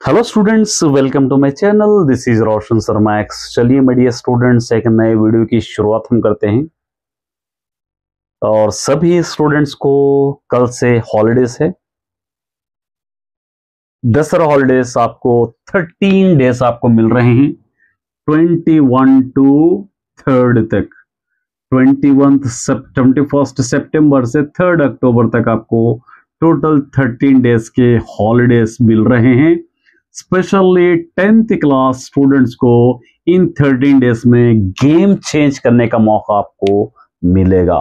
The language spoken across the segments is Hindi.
Hello students, welcome to my channel. This is Roshan Sharma X. चलिए मीडिया स्टूडेंट्स, एक नए वीडियो की शुरुआत हम करते हैं। और सभी स्टूडेंट्स को कल से हॉलीडेज है। दसरा हॉलीडेज आपको 13 डेज आपको मिल रहे हैं, 21 टू 3 तक। 21 सितंबर से 3 अक्टूबर तक आपको टोटल 13 डेज के हॉलीडेज मिल रहे हैं। स्पेशली 10th क्लास स्टूडेंट्स को इन 13 डेज में गेम चेंज करने का मौका आपको मिलेगा।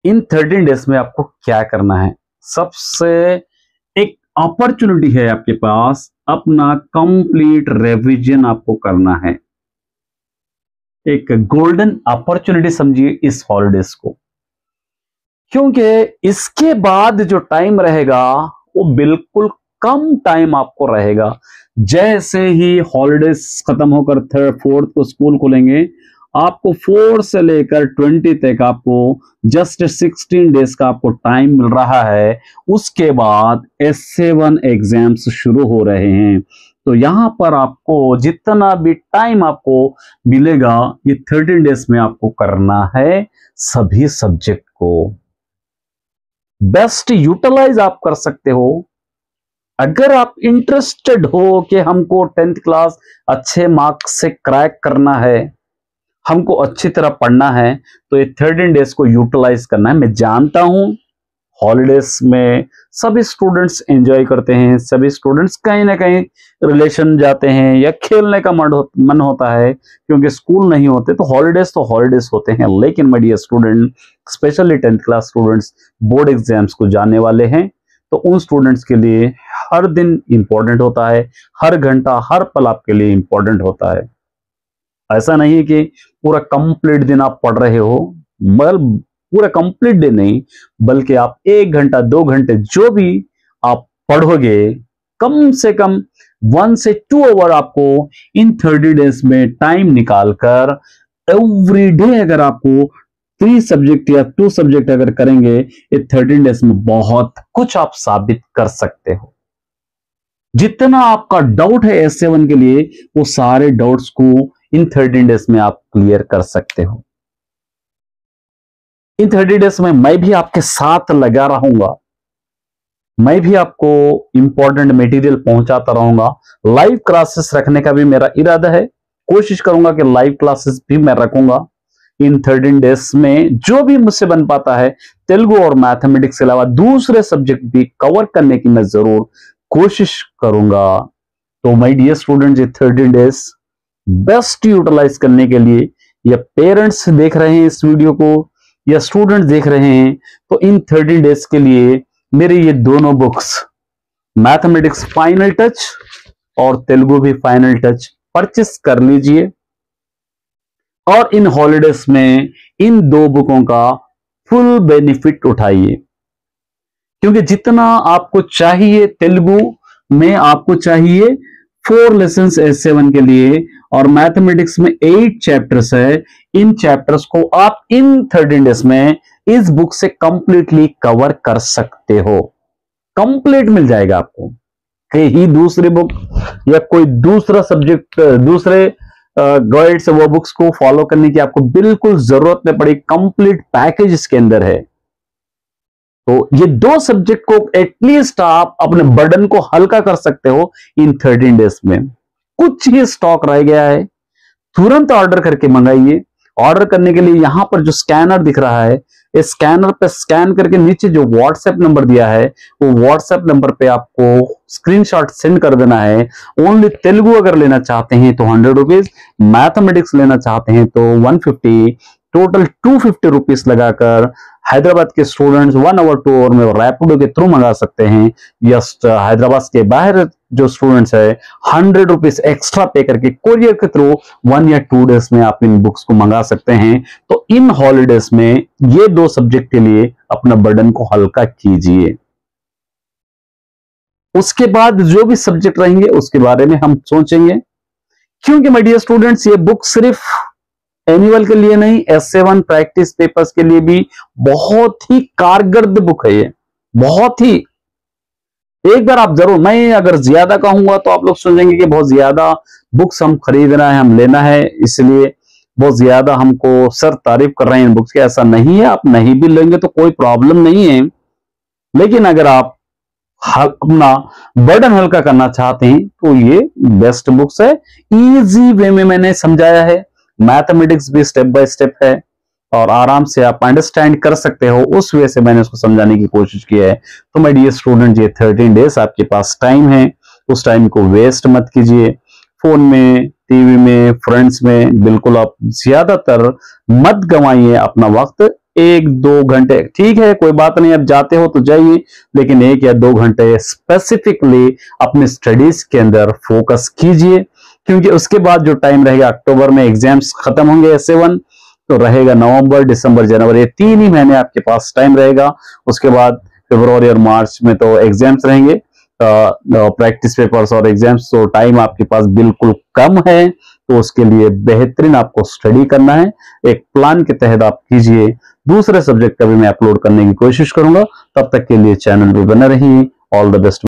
इन 13 डेज में आपको क्या करना है? सबसे एक अपॉर्चुनिटी है आपके पास, अपना कंप्लीट रिवीजन आपको करना है। एक गोल्डन अपॉर्चुनिटी समझिए इस हॉलीडेज को, क्योंकि इसके बाद जो टाइम रहेगा वो बिल्कुल कम टाइम आपको रहेगा। जैसे ही हॉलीडेज खत्म होकर 4th को स्कूल खुलेंगे, आपको 4 से लेकर 20 तक आपको जस्ट 16 डेज का आपको टाइम मिल रहा है। उसके बाद S7 एग्जाम्स शुरू हो रहे हैं। तो यहां पर आपको जितना भी टाइम आपको मिलेगा, ये 13 डेज में आपको करना है सभी सब्जेक्ट को। बेस्ट यूटिलाइज आप कर सकते हो। अगर आप इंटरेस्टेड हो कि हमको 10th क्लास अच्छे मार्क्स से क्रैक करना है, हमको अच्छी तरह पढ़ना है, तो ये 13 डेज को यूटिलाइज करना है। मैं जानता हूं हॉलीडेज में सभी स्टूडेंट्स एंजॉय करते हैं, सभी स्टूडेंट्स कहीं ना कहीं रिलेशन जाते हैं या खेलने का मन होता है, क्योंकि स्कूल नहीं होते। तो हॉलीडेज होते हैं। लेकिन my dear student, specially 10th class students board exams को जाने वाले हैं, तो उन स्टूडेंट्स के लिए हर दिन इंपॉर्टेंट होता है, हर घंटा हर पल आपके लिए इंपॉर्टेंट होता है। ऐसा नहीं है कि पूरा कंप्लीट दिन आप पढ़ रहे हो, मतलब पूरा कंप्लीट दिन नहीं, बल्कि आप 1 घंटा 2 घंटे जो भी आप पढ़ोगे, कम से कम 1 से 2 आवर आपको इन 30 डेज में टाइम निकालकर एवरी डे अगर आपको 3 सब्जेक्ट या 2 सब्जेक्ट अगर करेंगे, ये 13 डेज में बहुत कुछ आप साबित कर सकते हो। जितना आपका डाउट है S7 के लिए, वो सारे डाउट्स को इन 13 डेज में आप क्लियर कर सकते हो। इन 30 डेज में मैं भी आपके साथ लगा रहूंगा, मैं भी आपको इंपॉर्टेंट मटेरियल पहुंचाता रहूंगा। लाइव क्लासेस रखने का भी मेरा इरादा है। कोशिश करूंगा कि लाइव क्लासेस भी मैं रखूंगा इन 13 डेज में। जो भी मुझसे बन पाता है, तेलुगु और मैथमेटिक्स के अलावा दूसरे सब्जेक्ट भी कवर करने की मैं जरूर कोशिश करूंगा। तो माय डियर स्टूडेंट्स, ये 13 डेज बेस्ट यूटिलाइज करने के लिए, या पेरेंट्स देख रहे हैं इस वीडियो को या स्टूडेंट्स देख रहे हैं, तो इन 13 डेज के लिए मेरे ये दोनों बुक्स, मैथमेटिक्स फाइनल टच और तेलुगु भी फाइनल टच, परचेस कर लीजिए। और इन हॉलीडेज में इन 2 बुकों का फुल बेनिफिट उठाइए, क्योंकि जितना आपको चाहिए तेलुगु में आपको चाहिए 4 लेसन्स S7 के लिए, और मैथमेटिक्स में 8 चैप्टर्स है। इन चैप्टर्स को आप इन 13 डेज में इस बुक से कंप्लीटली कवर कर सकते हो। कंप्लीट मिल जाएगा आपको। कहीं दूसरी बुक या कोई दूसरा सब्जेक्ट, दूसरे गाइड्स, वो बुक्स को फॉलो करने की आपको बिल्कुल जरूरत नहीं पड़ी। कंप्लीट पैकेज इसके अंदर है। तो ये 2 सब्जेक्ट को एटलीस्ट आप अपने बर्डन को हल्का कर सकते हो इन 13 डेज में। कुछ ही स्टॉक रह गया है, तुरंत ऑर्डर करके मंगाइए। ऑर्डर करने के लिए यहां पर जो स्कैनर दिख रहा है, इस स्कैनर पे स्कैन करके नीचे जो व्हाट्सएप नंबर दिया है, वो व्हाट्सएप नंबर पे आपको स्क्रीनशॉट सेंड कर देना है। ओनली तेलुगु अगर लेना चाहते हैं तो 100 रुपीज, मैथमेटिक्स लेना चाहते हैं तो 150, टोटल 250 रुपीज लगाकर हैदराबाद के स्टूडेंट्स 1 आवर 2 आवर में रैपिडो के थ्रू मंगा सकते हैं। या हैदराबाद के बाहर जो स्टूडेंट्स है 100 रुपीज एक्स्ट्रा पे करके कोरियर के थ्रू 1 या 2 डेज में आप इन बुक्स को मंगा सकते हैं। तो इन हॉलीडेज में ये 2 सब्जेक्ट के लिए अपना बर्डन को हल्का कीजिए। उसके बाद जो भी सब्जेक्ट रहेंगे उसके बारे में हम सोचेंगे, क्योंकि माय डियर स्टूडेंट्स, ये बुक सिर्फ एनुअल के लिए नहीं, S7 प्रैक्टिस पेपर्स के लिए भी बहुत ही कारगर बुक है। ये बहुत ही एक बार आप जरूर, मैं अगर ज्यादा कहूंगा तो आप लोग सोचेंगे कि बहुत ज्यादा बुक्स हम खरीदना है, हम लेना है, इसलिए बहुत ज्यादा हमको सर तारीफ कर रहे हैं इन बुक्स की। ऐसा नहीं है, आप नहीं भी लेंगे तो कोई प्रॉब्लम नहीं है, लेकिन अगर आप अपना बर्डन हल्का करना चाहते हैं तो ये बेस्ट बुक्स है। इजी वे में मैंने समझाया है, मैथमेटिक्स भी स्टेप बाय स्टेप है और आराम से आप अंडरस्टैंड कर सकते हो, उस वे से मैंने उसको समझाने की कोशिश की है। तो माय डियर स्टूडेंट, ये 13 डेज आपके पास टाइम है, उस टाइम को वेस्ट मत कीजिए। फोन में, टीवी में, फ्रेंड्स में बिल्कुल आप ज्यादातर मत गंवाइए अपना वक्त। 1-2 घंटे ठीक है, कोई बात नहीं, आप जाते हो तो जाइए, लेकिन 1 या 2 घंटे स्पेसिफिकली अपने स्टडीज के अंदर फोकस कीजिए, क्योंकि उसके बाद जो टाइम रहेगा, अक्टूबर में एग्जाम्स खत्म होंगे S7, तो रहेगा नवंबर, दिसंबर, जनवरी, ये 3 ही महीने आपके पास टाइम रहेगा। उसके बाद फरवरी और मार्च में तो एग्जाम्स रहेंगे, प्रैक्टिस पेपर्स और एग्जाम्स, तो टाइम आपके पास बिल्कुल कम है। तो उसके लिए बेहतरीन आपको स्टडी करना है, एक प्लान के तहत आप कीजिए। दूसरे सब्जेक्ट का भी मैं अपलोड करने की कोशिश करूंगा, तब तक के लिए चैनल पे बने रहिए। All the best.